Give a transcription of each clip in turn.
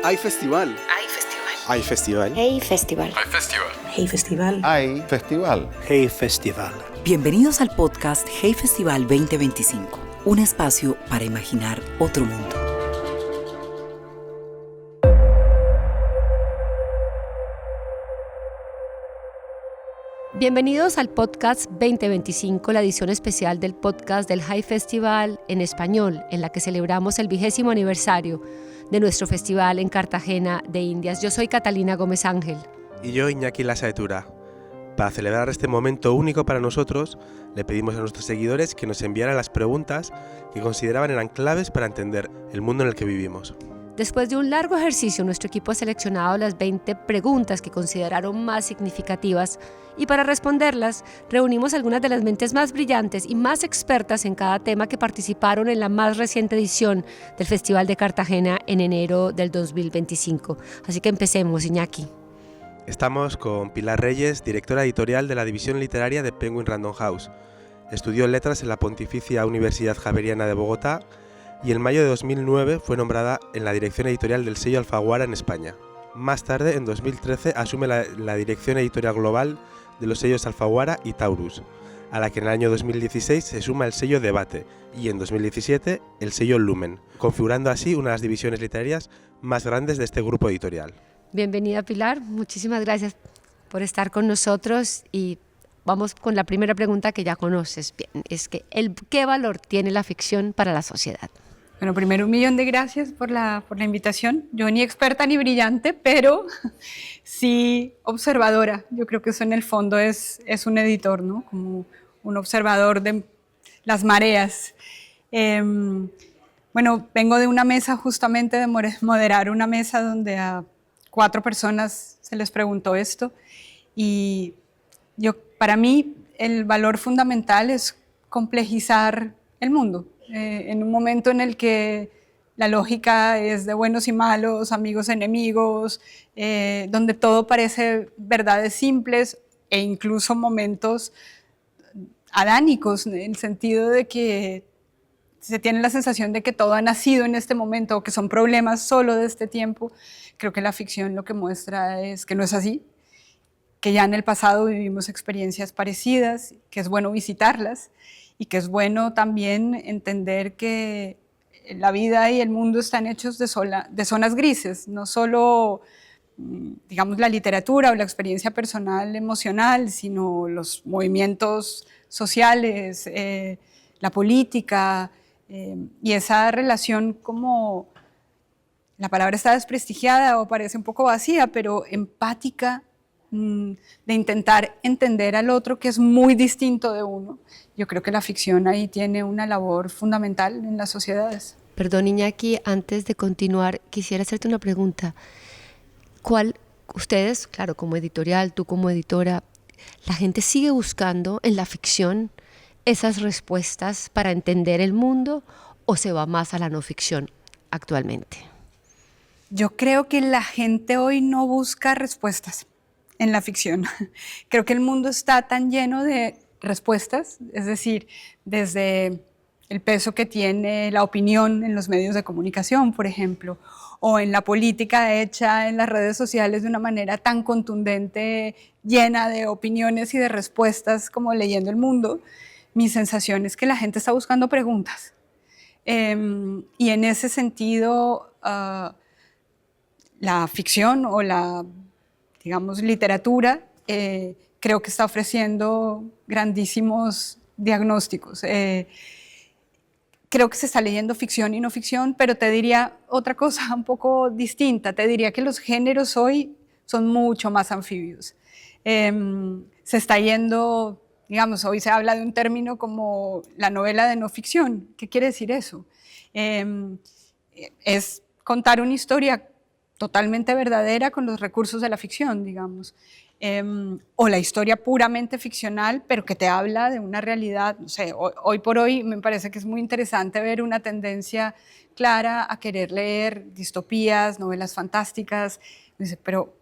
Hay festival. Hay festival. Hay festival. Hey Festival. Hay festival. Hey Festival. Hay festival. Hey Festival. Bienvenidos al podcast Hey Festival 2025, un espacio para imaginar otro mundo. Bienvenidos al podcast 2025, la edición especial del podcast del Hey Festival en español, en la que celebramos el 20º aniversario de nuestro festival en Cartagena de Indias. Yo soy Catalina Gómez Ángel. Y yo, Iñaki Lasaetura. Para celebrar este momento único para nosotros, le pedimos a nuestros seguidores que nos enviaran las preguntas que consideraban eran claves para entender el mundo en el que vivimos. Después de un largo ejercicio, nuestro equipo ha seleccionado las 20 preguntas que consideraron más significativas y para responderlas reunimos algunas de las mentes más brillantes y más expertas en cada tema que participaron en la más reciente edición del Festival de Cartagena en enero del 2025. Así que empecemos, Iñaki. Estamos con Pilar Reyes, directora editorial de la división literaria de Penguin Random House. Estudió letras en la Pontificia Universidad Javeriana de Bogotá y en mayo de 2009 fue nombrada en la dirección editorial del sello Alfaguara en España. Más tarde, en 2013, asume la dirección editorial global de los sellos Alfaguara y Taurus, a la que en el año 2016 se suma el sello Debate y en 2017 el sello Lumen, configurando así una de las divisiones literarias más grandes de este grupo editorial. Bienvenida, Pilar, muchísimas gracias por estar con nosotros y vamos con la primera pregunta que ya conoces bien, es que ¿qué valor tiene la ficción para la sociedad? Bueno, primero 1.000.000 de gracias por la invitación. Yo ni experta ni brillante, pero sí observadora. Yo creo que eso en el fondo es un editor, ¿no? Como un observador de las mareas. Bueno, vengo de una mesa justamente de moderar una mesa donde a 4 personas se les preguntó esto y para mí el valor fundamental es complejizar el mundo. En un momento en el que la lógica es de buenos y malos, amigos, enemigos, donde todo parece verdades simples e incluso momentos adánicos, en el sentido de que se tiene la sensación de que todo ha nacido en este momento o que son problemas solo de este tiempo. Creo que la ficción lo que muestra es que no es así, que ya en el pasado vivimos experiencias parecidas, que es bueno visitarlas y que es bueno también entender que la vida y el mundo están hechos de zonas grises, no solo, digamos, la literatura o la experiencia personal emocional, sino los movimientos sociales, la política y esa relación como, la palabra está desprestigiada o parece un poco vacía, pero empática, de intentar entender al otro que es muy distinto de uno. Yo creo que la ficción ahí tiene una labor fundamental en las sociedades. Perdón, Iñaki, antes de continuar, quisiera hacerte una pregunta. Ustedes, claro, como editorial, tú como editora, ¿la gente sigue buscando en la ficción esas respuestas para entender el mundo o se va más a la no ficción actualmente? Yo creo que la gente hoy no busca respuestas en la ficción. Creo que el mundo está tan lleno de respuestas, es decir, desde el peso que tiene la opinión en los medios de comunicación, por ejemplo, o en la política hecha en las redes sociales de una manera tan contundente, llena de opiniones y de respuestas como Leyendo el Mundo. Mi sensación es que la gente está buscando preguntas. Y en ese sentido, la ficción o la, digamos, literatura, creo que está ofreciendo grandísimos diagnósticos. Creo que se está leyendo ficción y no ficción, pero te diría otra cosa un poco distinta. Te diría que los géneros hoy son mucho más anfibios. Se está yendo, digamos, hoy se habla de un término como la novela de no ficción. ¿Qué quiere decir eso? Es contar una historia totalmente verdadera con los recursos de la ficción, digamos. O la historia puramente ficcional, pero que te habla de una realidad. No sé, hoy por hoy me parece que es muy interesante ver una tendencia clara a querer leer distopías, novelas fantásticas. Dice, pero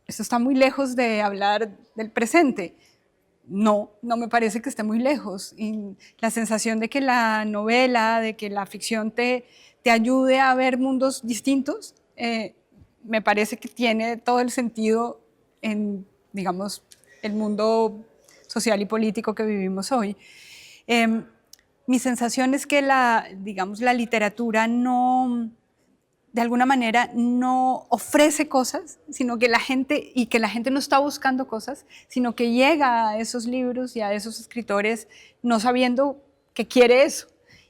esto está muy lejos de hablar del presente. No me parece que esté muy lejos. Y la sensación de que la novela, de que la ficción te ayude a ver mundos distintos, me parece que tiene todo el sentido en, digamos, el mundo social y político que vivimos hoy. Mi sensación es que digamos, la literatura no, de alguna manera, no ofrece cosas, sino que la gente no está buscando cosas, sino que llega a esos libros y a esos escritores no sabiendo que quiere eso.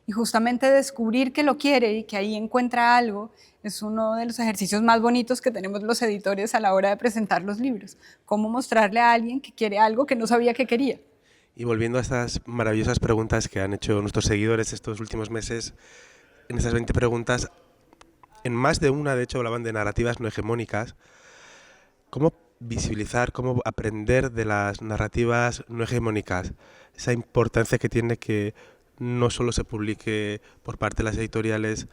Y justamente descubrir que lo quiere y que ahí encuentra algo es uno de los ejercicios más bonitos que tenemos los editores a la hora de presentar los libros. Cómo mostrarle a alguien que quiere algo que no sabía que quería. Y volviendo a estas maravillosas preguntas que han hecho nuestros seguidores estos últimos meses, en esas 20 preguntas, en más de una, de hecho, hablaban de narrativas no hegemónicas. ¿Cómo visibilizar, cómo aprender de las narrativas no hegemónicas? Esa importancia que tiene que no solo se publique por parte de las editoriales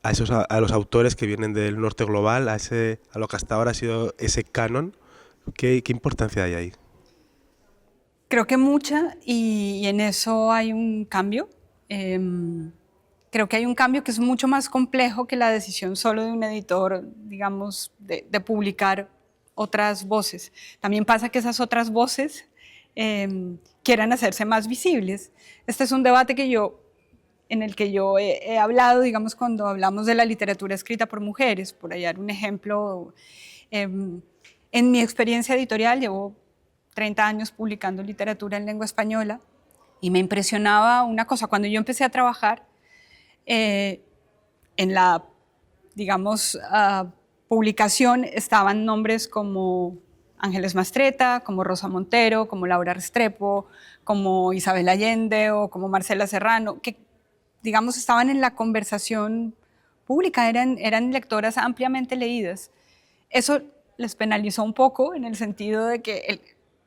a los autores que vienen del norte global, a lo que hasta ahora ha sido ese canon. ¿Qué importancia hay ahí? Creo que mucha, y en eso hay un cambio. Creo que hay un cambio que es mucho más complejo que la decisión solo de un editor, digamos, de publicar otras voces. También pasa que esas otras voces quieran hacerse más visibles. Este es un debate en el que yo he hablado, digamos, cuando hablamos de la literatura escrita por mujeres. Por ahí dar un ejemplo, en mi experiencia editorial llevo 30 años publicando literatura en lengua española y me impresionaba una cosa. Cuando yo empecé a trabajar en la, digamos, publicación estaban nombres como Ángeles Mastretta, como Rosa Montero, como Laura Restrepo, como Isabel Allende o como Marcela Serrano, que, digamos, estaban en la conversación pública, eran lectoras ampliamente leídas. Eso les penalizó un poco en el sentido de que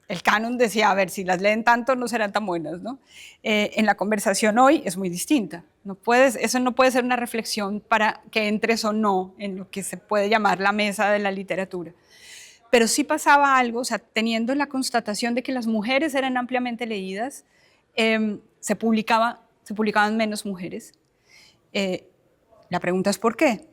el canon decía, a ver, si las leen tanto no serán tan buenas, ¿no? En la conversación hoy es muy distinta. Eso no puede ser una reflexión para que entres o no en lo que se puede llamar la mesa de la literatura. Pero sí pasaba algo, o sea, teniendo la constatación de que las mujeres eran ampliamente leídas, se publicaban menos mujeres. La pregunta es ¿por qué?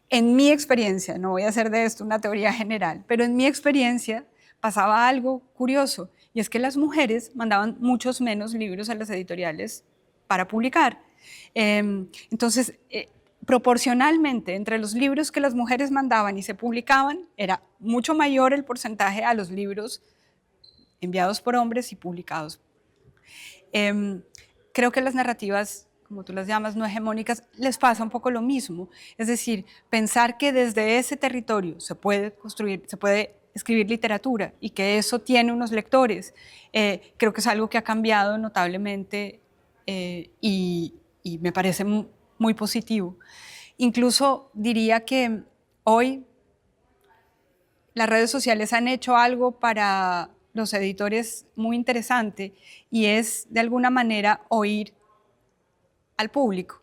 En mi experiencia, no voy a hacer de esto una teoría general, pero en mi experiencia pasaba algo curioso, y es que las mujeres mandaban muchos menos libros a las editoriales para publicar. Entonces, proporcionalmente, entre los libros que las mujeres mandaban y se publicaban, era mucho mayor el porcentaje a los libros enviados por hombres y publicados. Creo que las narrativas, como tú las llamas, no hegemónicas, les pasa un poco lo mismo. Es decir, pensar que desde ese territorio se puede escribir literatura y que eso tiene unos lectores, creo que es algo que ha cambiado notablemente y me parece muy positivo. Incluso diría que hoy las redes sociales han hecho algo para los editores muy interesante, y es de alguna manera oír al público.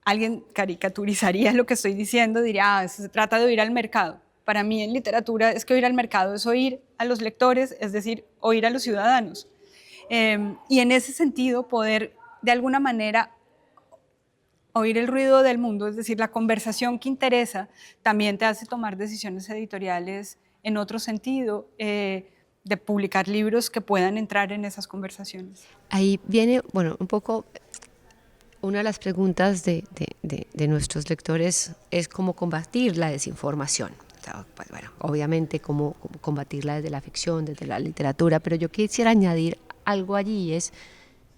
Alguien caricaturizaría lo que estoy diciendo, diría, se trata de oír al mercado. Para mí en literatura es que oír al mercado es oír a los lectores, es decir, oír a los ciudadanos. Y en ese sentido poder de alguna manera oír el ruido del mundo, es decir, la conversación que interesa, también te hace tomar decisiones editoriales en otro sentido, de publicar libros que puedan entrar en esas conversaciones. Ahí viene, bueno, un poco una de las preguntas de nuestros lectores es cómo combatir la desinformación. O sea, pues bueno, obviamente cómo combatirla desde la ficción, desde la literatura, pero yo quisiera añadir algo allí, es,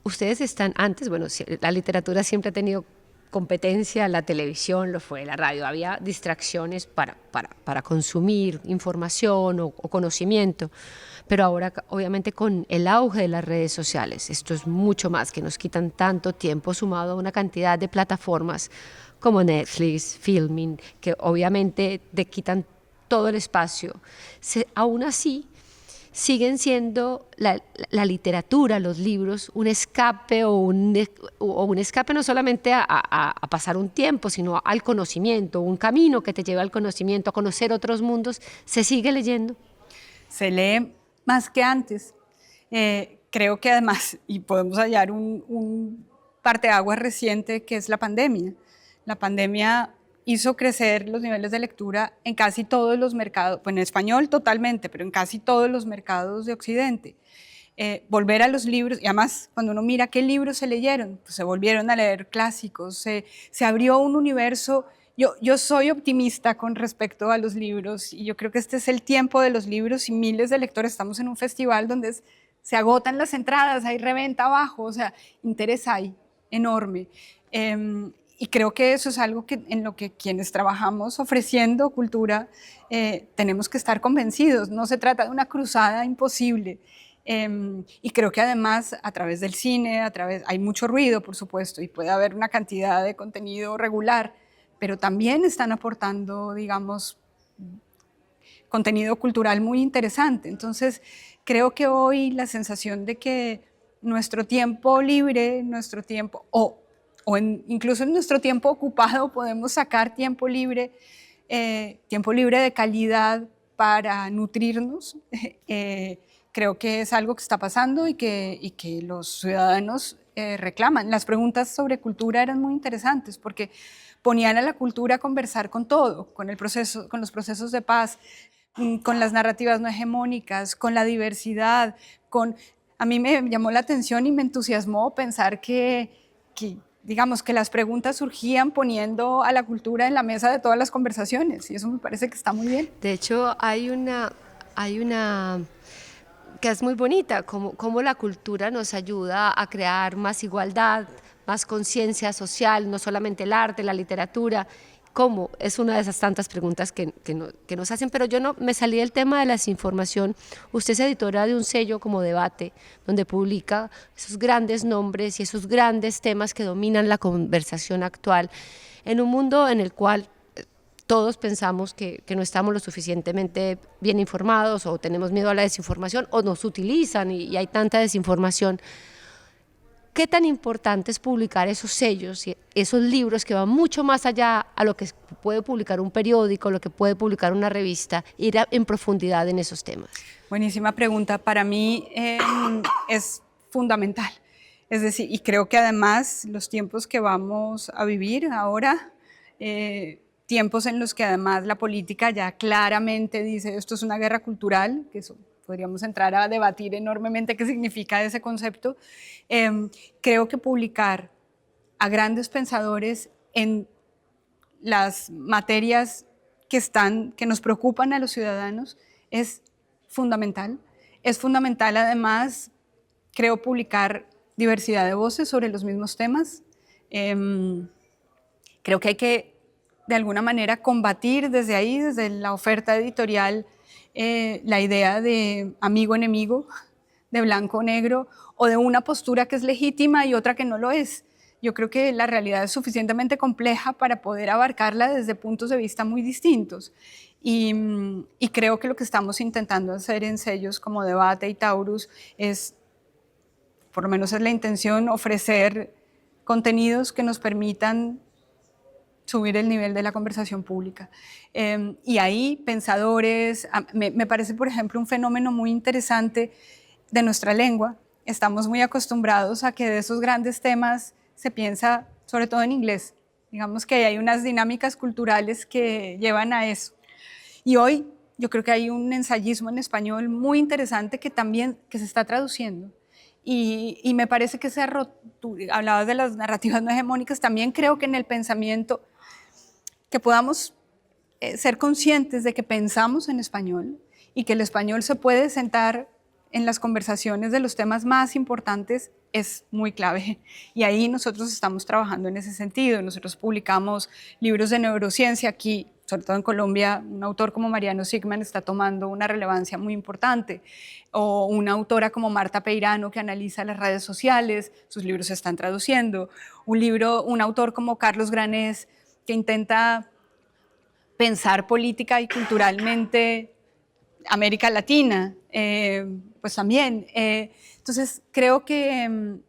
ustedes están antes, bueno, la literatura siempre ha tenido competencia, la televisión lo fue, la radio, había distracciones para consumir información o conocimiento, pero ahora obviamente con el auge de las redes sociales, esto es mucho más, que nos quitan tanto tiempo sumado a una cantidad de plataformas como Netflix, Filmin, que obviamente te quitan todo el espacio. Aún así, siguen siendo la literatura, los libros, un escape o un escape no solamente a pasar un tiempo, sino al conocimiento, un camino que te lleva al conocimiento, a conocer otros mundos. ¿Se sigue leyendo? Se lee más que antes. Creo que además, y podemos hallar un parteaguas reciente, que es la pandemia. La pandemia hizo crecer los niveles de lectura en casi todos los mercados, pues en español totalmente, pero en casi todos los mercados de Occidente. Volver a los libros, y además cuando uno mira qué libros se leyeron, pues se volvieron a leer clásicos, se abrió un universo. Yo soy optimista con respecto a los libros y yo creo que este es el tiempo de los libros y miles de lectores. Estamos en un festival donde se agotan las entradas, hay reventa abajo, o sea, interés hay enorme. Y creo que eso es algo en lo que quienes trabajamos ofreciendo cultura tenemos que estar convencidos. No se trata de una cruzada imposible. Y creo que además a través del cine, hay mucho ruido, por supuesto, y puede haber una cantidad de contenido regular, pero también están aportando, digamos, contenido cultural muy interesante. Entonces, creo que hoy la sensación de que nuestro tiempo libre, nuestro tiempo, incluso en nuestro tiempo ocupado podemos sacar tiempo libre de calidad para nutrirnos, creo que es algo que está pasando y que los ciudadanos reclaman. Las preguntas sobre cultura eran muy interesantes porque ponían a la cultura a conversar con todo, con los procesos de paz, con las narrativas no hegemónicas, con la diversidad. A mí me llamó la atención y me entusiasmó pensar digamos, que las preguntas surgían poniendo a la cultura en la mesa de todas las conversaciones, y eso me parece que está muy bien. De hecho, hay una que es muy bonita, cómo la cultura nos ayuda a crear más igualdad, más conciencia social, no solamente el arte, la literatura, cómo es una de esas tantas preguntas que nos hacen, pero yo no me salí del tema de la desinformación. Usted es editora de un sello como Debate, donde publica esos grandes nombres y esos grandes temas que dominan la conversación actual, en un mundo en el cual todos pensamos que no estamos lo suficientemente bien informados o tenemos miedo a la desinformación o nos utilizan y hay tanta desinformación. ¿Qué tan importante es publicar esos sellos y esos libros que van mucho más allá a lo que puede publicar un periódico, lo que puede publicar una revista, ir en profundidad en esos temas? Buenísima pregunta. Para mí es fundamental. Es decir, y creo que además los tiempos que vamos a vivir ahora, tiempos en los que además la política ya claramente dice esto es una guerra cultural, que eso podríamos entrar a debatir enormemente qué significa ese concepto. Creo que publicar a grandes pensadores en las materias que nos preocupan a los ciudadanos es fundamental. Es fundamental además, creo, publicar diversidad de voces sobre los mismos temas. Creo que hay que, de alguna manera, combatir desde ahí, desde la oferta editorial, la idea de amigo-enemigo, de blanco-negro, o de una postura que es legítima y otra que no lo es. Yo creo que la realidad es suficientemente compleja para poder abarcarla desde puntos de vista muy distintos. Y creo que lo que estamos intentando hacer en sellos como Debate y Taurus es, por lo menos es la intención, ofrecer contenidos que nos permitan subir el nivel de la conversación pública. Y ahí pensadores, me parece por ejemplo un fenómeno muy interesante de nuestra lengua. Estamos muy acostumbrados a que de esos grandes temas se piensa sobre todo en inglés. Digamos que hay unas dinámicas culturales que llevan a eso. Y hoy yo creo que hay un ensayismo en español muy interesante que se está traduciendo. Y me parece que hablabas de las narrativas no hegemónicas, también creo que en el pensamiento, que podamos ser conscientes de que pensamos en español y que el español se puede sentar en las conversaciones de los temas más importantes es muy clave. Y ahí nosotros estamos trabajando en ese sentido. Nosotros publicamos libros de neurociencia aquí, sobre todo en Colombia. Un autor como Mariano Sigman está tomando una relevancia muy importante. O una autora como Marta Peirano, que analiza las redes sociales, sus libros se están traduciendo. Un autor como Carlos Granés, que intenta pensar política y culturalmente América Latina, pues también. Entonces creo que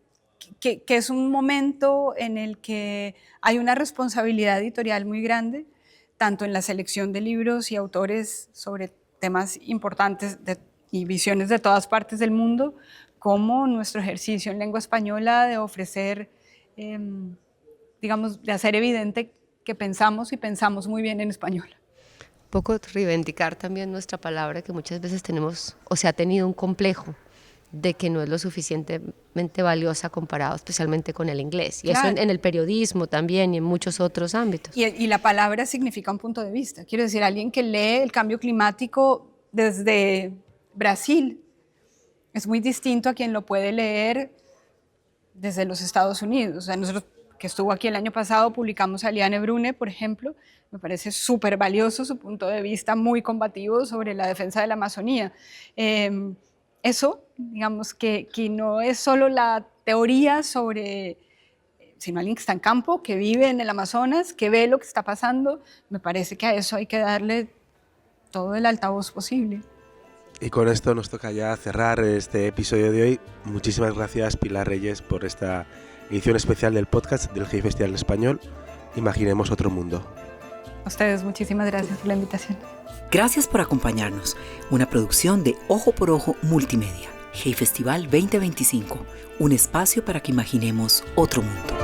es un momento en el que hay una responsabilidad editorial muy grande, tanto en la selección de libros y autores sobre temas importantes y visiones de todas partes del mundo, como nuestro ejercicio en lengua española de ofrecer, digamos, de hacer evidente que pensamos y pensamos muy bien en español. Poco reivindicar también nuestra palabra, que muchas veces tenemos o se ha tenido un complejo de que no es lo suficientemente valiosa comparado especialmente con el inglés. Y Claro. eso en el periodismo también y en muchos otros ámbitos. Y la palabra significa un punto de vista. Quiero decir, alguien que lee el cambio climático desde Brasil es muy distinto a quien lo puede leer desde los Estados Unidos. O sea, nosotros, que estuvo aquí el año pasado, publicamos a Liane Brune, por ejemplo. Me parece súper valioso su punto de vista muy combativo sobre la defensa de la Amazonía. Eso, digamos, que no es solo la teoría sobre, sino alguien que está en campo, que vive en el Amazonas, que ve lo que está pasando. Me parece que a eso hay que darle todo el altavoz posible. Y con esto nos toca ya cerrar este episodio de hoy. Muchísimas gracias, Pilar Reyes, por esta edición especial del podcast del Hey Festival en Español. Imaginemos otro mundo. A ustedes, muchísimas gracias por la invitación. Gracias por acompañarnos. Una producción de Ojo por Ojo Multimedia. Hey Festival 2025. Un espacio para que imaginemos otro mundo.